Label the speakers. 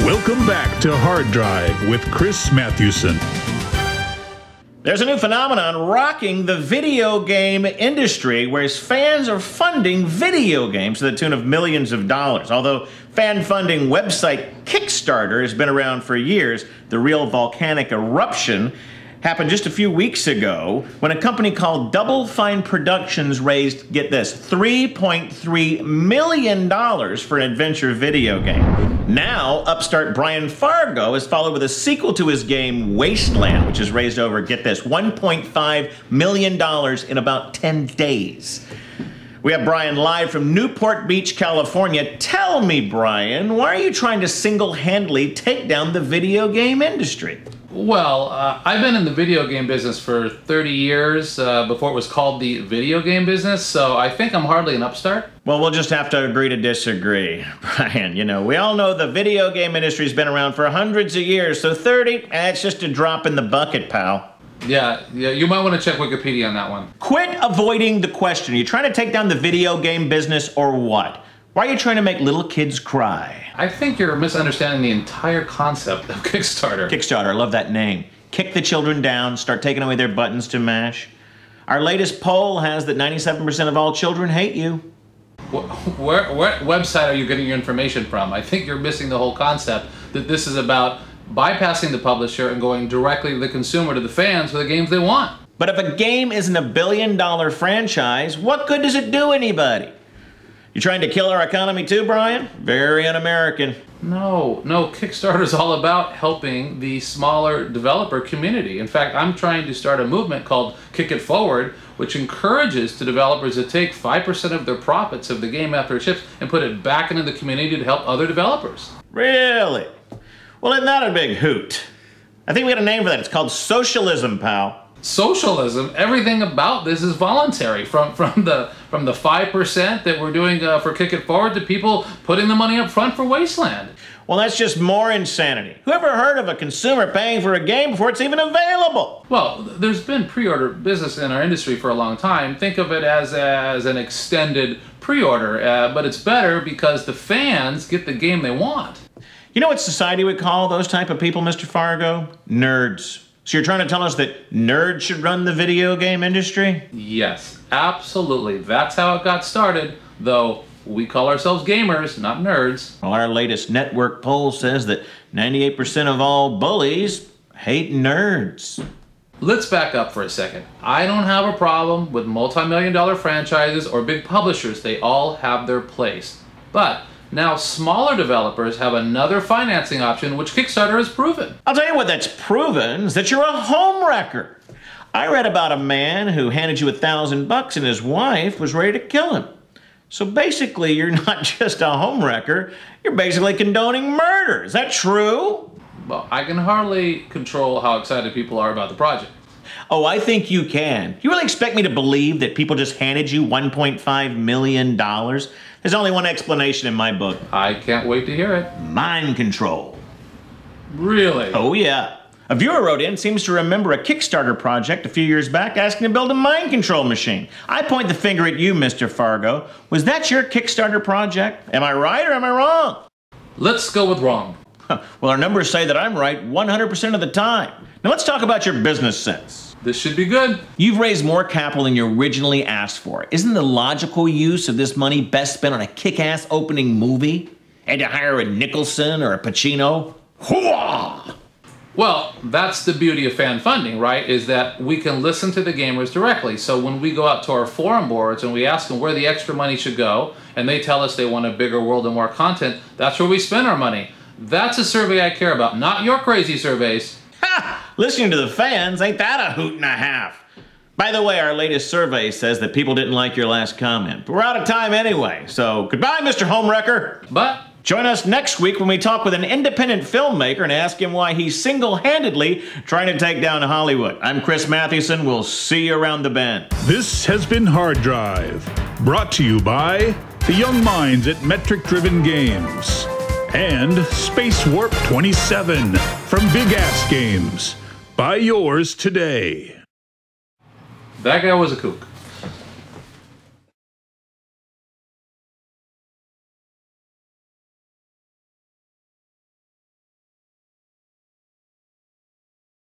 Speaker 1: Welcome back to Hard Drive with Chris Mathewson.
Speaker 2: There's a new phenomenon rocking the video game industry, whereas fans are funding video games to the tune of millions of dollars. Although fan funding website Kickstarter has been around for years, the real volcanic eruption happened just a few weeks ago when a company called Double Fine Productions raised, get this, $3.3 million for an adventure video game. Now, upstart Brian Fargo has followed with a sequel to his game Wasteland, which has raised over, get this, $1.5 million in about 10 days. We have Brian live from Newport Beach, California. Tell me, Brian, why are you trying to single-handedly take down the video game industry?
Speaker 3: Well, I've been in the video game business for 30 years before it was called the video game business, so I think I'm hardly an upstart.
Speaker 2: Well, we'll just have to agree to disagree. Brian, you know, we all know the video game industry's been around for hundreds of years, so 30, that's just a drop in the bucket, pal.
Speaker 3: Yeah, you might want to check Wikipedia on that one.
Speaker 2: Quit avoiding the question. Are you trying to take down the video game business or what? Why are you trying to make little kids cry?
Speaker 3: I think you're misunderstanding the entire concept of Kickstarter.
Speaker 2: Kickstarter, I love that name. Kick the children down, start taking away their buttons to mash. Our latest poll has that 97% of all children hate you.
Speaker 3: What website are you getting your information from? I think you're missing the whole concept that this is about bypassing the publisher and going directly to the consumer, to the fans, for the games they want.
Speaker 2: But if a game isn't a billion-dollar franchise, what good does it do anybody? You trying to kill our economy too, Brian? Very un-American.
Speaker 3: No, Kickstarter is all about helping the smaller developer community. In fact, I'm trying to start a movement called Kick It Forward, which encourages the developers to take 5% of their profits of the game after it ships and put it back into the community to help other developers.
Speaker 2: Really? Well, isn't that a big hoot? I think we got a name for that. It's called socialism, pal.
Speaker 3: Socialism? Everything about this is voluntary. From the 5% that we're doing for Kick It Forward to people putting the money up front for Wasteland.
Speaker 2: Well, that's just more insanity. Who ever heard of a consumer paying for a game before it's even available?
Speaker 3: Well, there's been pre-order business in our industry for a long time. Think of it as an extended pre-order, but it's better because the fans get the game they want.
Speaker 2: You know what society would call those type of people, Mr. Fargo? Nerds. So you're trying to tell us that nerds should run the video game industry?
Speaker 3: Yes, absolutely. That's how it got started, though we call ourselves gamers, not nerds.
Speaker 2: Well, our latest network poll says that 98% of all bullies hate nerds.
Speaker 3: Let's back up for a second. I don't have a problem with multi-million-dollar franchises or big publishers. They all have their place. But now smaller developers have another financing option, which Kickstarter has proven.
Speaker 2: I'll tell you what that's proven, is that you're a homewrecker. I read about a man who handed you $1,000 and his wife was ready to kill him. So basically, you're not just a homewrecker, you're basically condoning murder. Is that true?
Speaker 3: Well, I can hardly control how excited people are about the project.
Speaker 2: Oh, I think you can. You really expect me to believe that people just handed you $1.5 million? There's only one explanation in my book.
Speaker 3: I can't wait to hear it.
Speaker 2: Mind control.
Speaker 3: Really?
Speaker 2: Oh, yeah. A viewer wrote in, seems to remember a Kickstarter project a few years back asking to build a mind control machine. I point the finger at you, Mr. Fargo. Was that your Kickstarter project? Am I right or am I wrong?
Speaker 3: Let's go with wrong.
Speaker 2: Well, our numbers say that I'm right 100% of the time. Now let's talk about your business sense.
Speaker 3: This should be good.
Speaker 2: You've raised more capital than you originally asked for. Isn't the logical use of this money best spent on a kick-ass opening movie? And to hire a Nicholson or a Pacino? Hooah!
Speaker 3: Well, that's the beauty of fan funding, right? Is that we can listen to the gamers directly. So when we go out to our forum boards and we ask them where the extra money should go, and they tell us they want a bigger world and more content, that's where we spend our money. That's a survey I care about, not your crazy surveys.
Speaker 2: Ha! Listening to the fans, ain't that a hoot and a half? By the way, our latest survey says that people didn't like your last comment. But we're out of time anyway, so goodbye, Mr. Homewrecker.
Speaker 3: But
Speaker 2: join us next week when we talk with an independent filmmaker and ask him why he's single-handedly trying to take down Hollywood. I'm Chris Mathewson. We'll see you around the bend.
Speaker 1: This has been Hard Drive, brought to you by the young minds at Metric Driven Games and Space Warp 27 from Big Ass Games. Buy yours today.
Speaker 3: that guy was a kook.